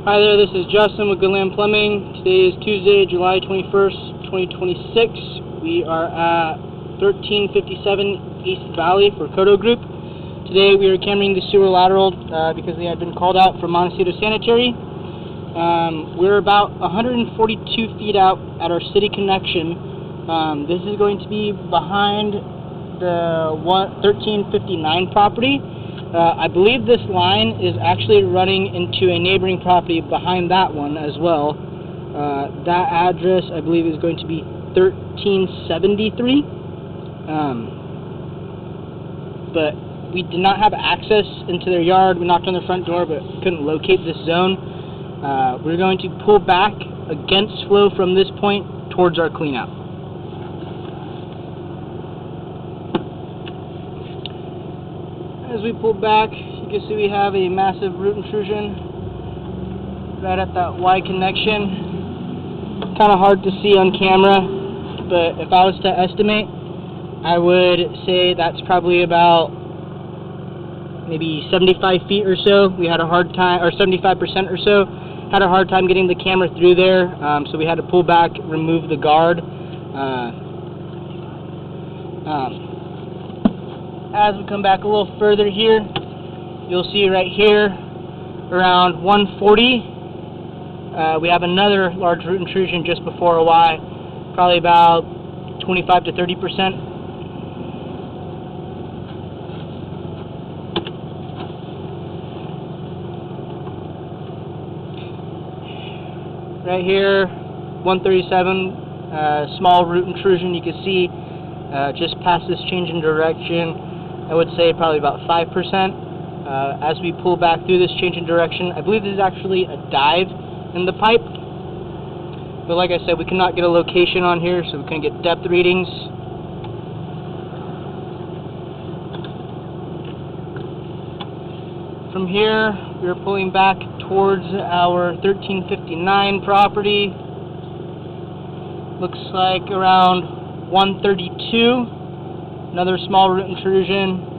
Hi there, this is Justin with Goodland Plumbing. Today is Tuesday, July 21st, 2026. We are at 1357 East Valley for Kodo Group. Today we are cameraing the sewer lateral because they had been called out from Montecito Sanitary. We're about 142 feet out at our city connection. This is going to be behind the 1359 property. I believe this line is actually running into a neighboring property behind that one as well. That address, I believe, is going to be 1373. But we did not have access into their yard. We knocked on their front door, but couldn't locate this zone. We're going to pull back against flow from this point towards our cleanout. As we pull back, you can see we have a massive root intrusion right at that Y connection. Kind of hard to see on camera, but if I was to estimate, I would say that's probably about maybe 75 feet or so. We had a hard time, or 75% or so, had a hard time getting the camera through there, so we had to pull back, remove the guard. As we come back a little further here, you'll see right here, around 140, we have another large root intrusion just before a Y, probably about 25 to 30%. Right here, 137, small root intrusion. You can see just past this change in direction, I would say probably about 5%. As we pull back through this change in direction, I believe this is actually a dive in the pipe. But like I said, we cannot get a location on here, so we couldn't get depth readings. From here, we are pulling back towards our 1359 property. Looks like around 132. Another small root intrusion.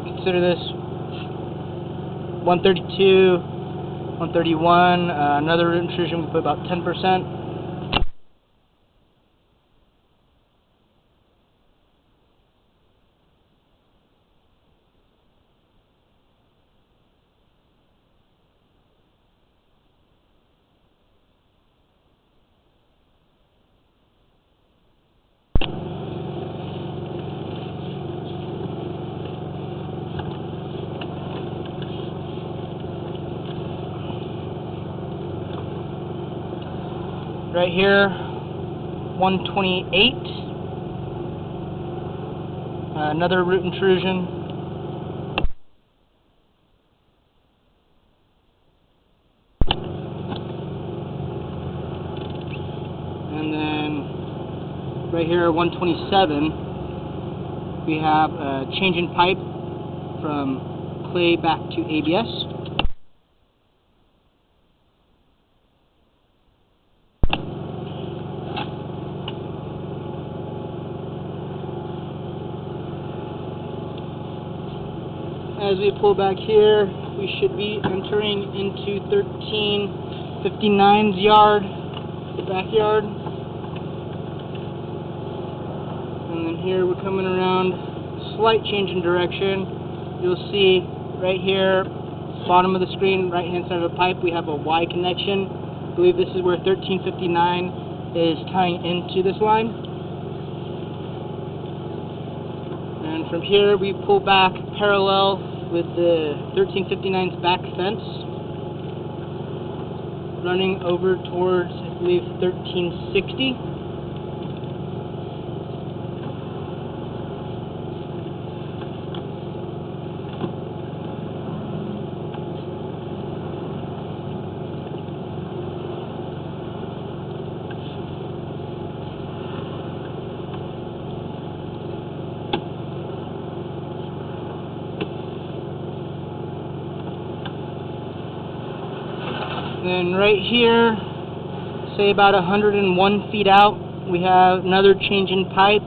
Consider this 132, 131. Another root intrusion, we put about 10%. Right here, 128, another root intrusion. And then right here, 127, we have a change in pipe from clay back to ABS. As we pull back here, we should be entering into 1359's yard, the backyard. And then here we're coming around, slight change in direction. You'll see right here, bottom of the screen, right hand side of the pipe, we have a Y connection. I believe this is where 1359 is tying into this line. And from here we pull back parallel with the 1359's back fence, running over towards, I believe, 1360. Then right here, say about 101 feet out, we have another change in pipe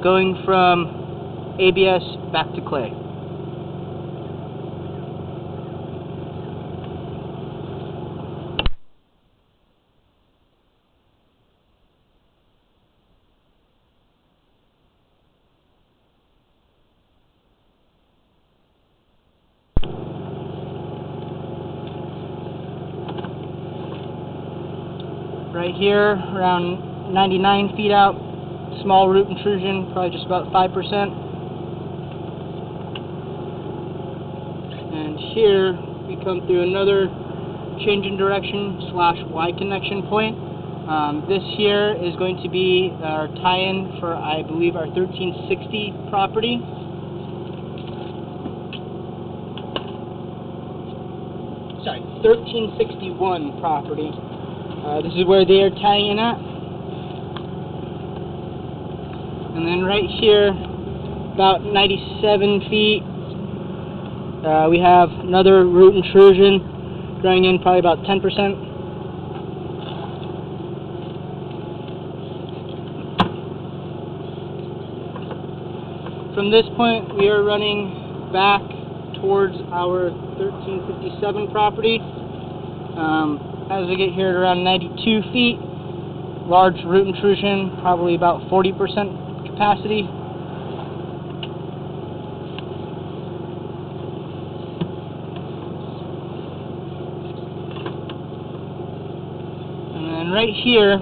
going from ABS back to clay. Right here, around 99 feet out, small root intrusion, probably just about 5%. And here, we come through another change in direction / Y connection point. This here is going to be our tie-in for, I believe, our 1360 property. Sorry, 1361 property. This is where they are tying in at. And then right here, about 97 feet, we have another root intrusion growing in probably about 10%. From this point, we are running back towards our 1357 property. As we get here at around 92 feet, large root intrusion, probably about 40% capacity. And then right here,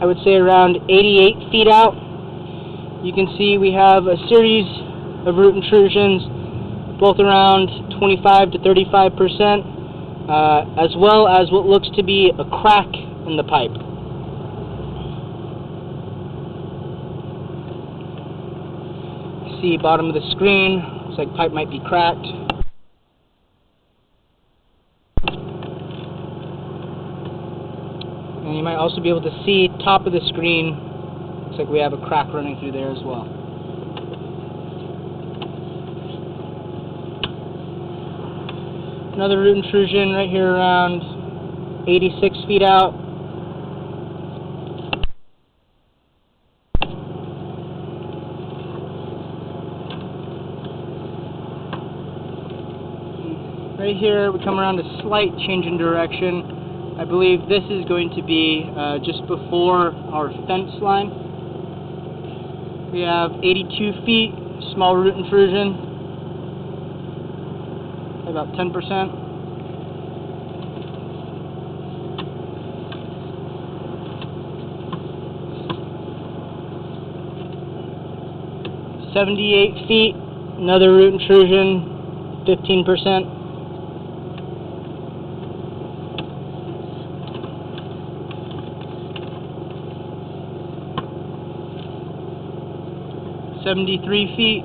I would say around 88 feet out, you can see we have a series of root intrusions, both around 25 to 35%, as well as what looks to be a crack in the pipe. See bottom of the screen, looks like pipe might be cracked. And you might also be able to see top of the screen, looks like we have a crack running through there as well. Another root intrusion right here around 86 feet out. Right here we come around a slight change in direction. I believe this is going to be just before our fence line. We have 82 feet, small root intrusion. About 10%. $78 feet, another root intrusion, 15%. $73 feet,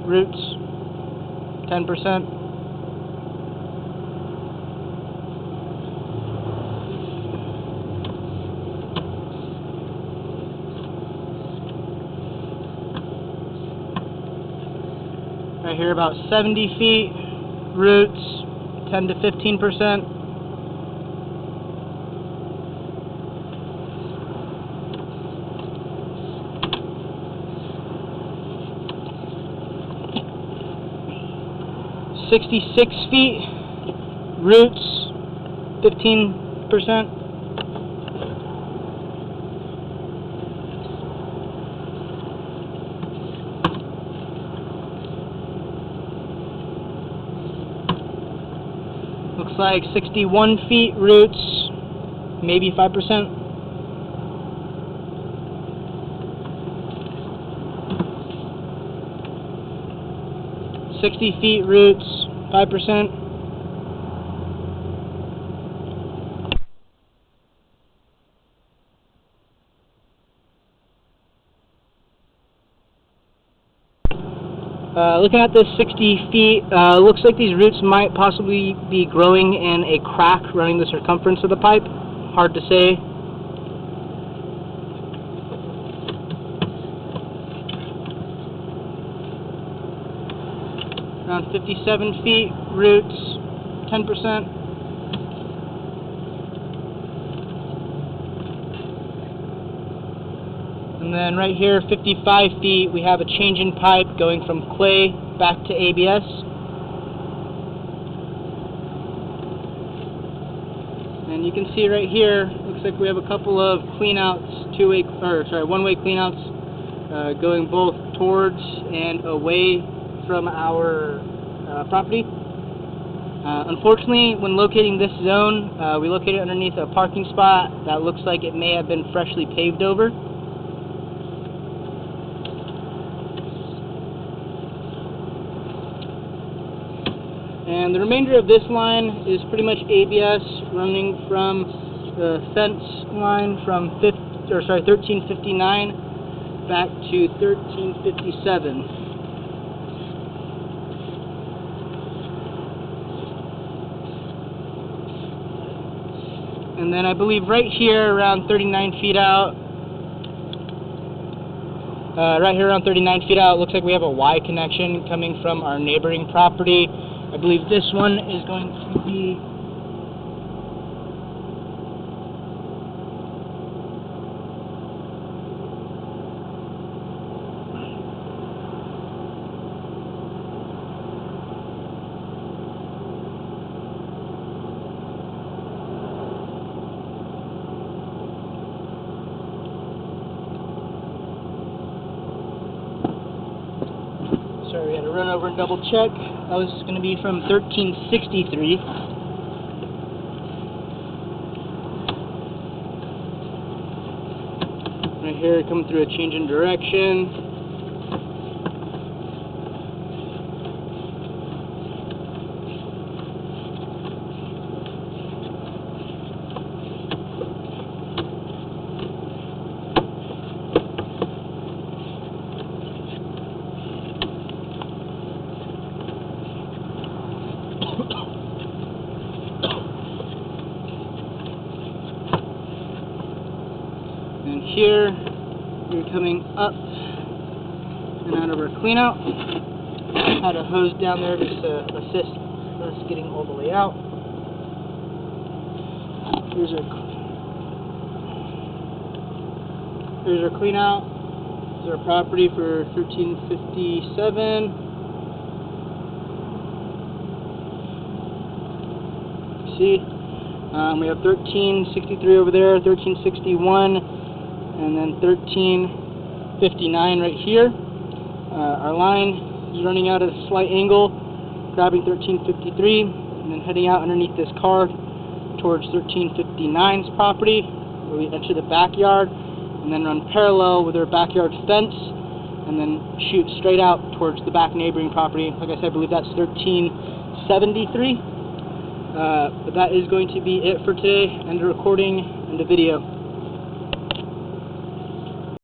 roots, 10%. Right here about 70 feet, roots 10 to 15%. $66 feet, roots 15%. Looks like 61 feet, roots, maybe 5%. $60 feet, roots, 5%. Looking at this 60 feet, looks like these roots might possibly be growing in a crack running the circumference of the pipe. Hard to say. Around 57 feet, roots, 10%. And then right here, 55 feet, we have a change in pipe going from clay back to ABS. And you can see right here, looks like we have a couple of cleanouts, one-way cleanouts going both towards and away from our property. Unfortunately, when locating this zone, we located underneath a parking spot that looks like it may have been freshly paved over. And the remainder of this line is pretty much ABS running from the fence line from 1359 back to 1357. And then I believe right here around 39 feet out, looks like we have a Y connection coming from our neighboring property. I believe this one is going to be sorry, we had to run over and double check. That was going to be from 1363. Right here, coming through a change in direction. And here, we're coming up and out of our cleanout. Had a hose down there just to assist us getting all the way out. Here's our cleanout. This is our property for 1357. See, we have 1363 over there, 1361. And then 1359 right here. Our line is running out at a slight angle, grabbing 1353, and then heading out underneath this car towards 1359's property, where we enter the backyard, and then run parallel with our backyard fence, and then shoot straight out towards the back neighboring property. Like I said, I believe that's 1373. But that is going to be it for today, and the recording and the video.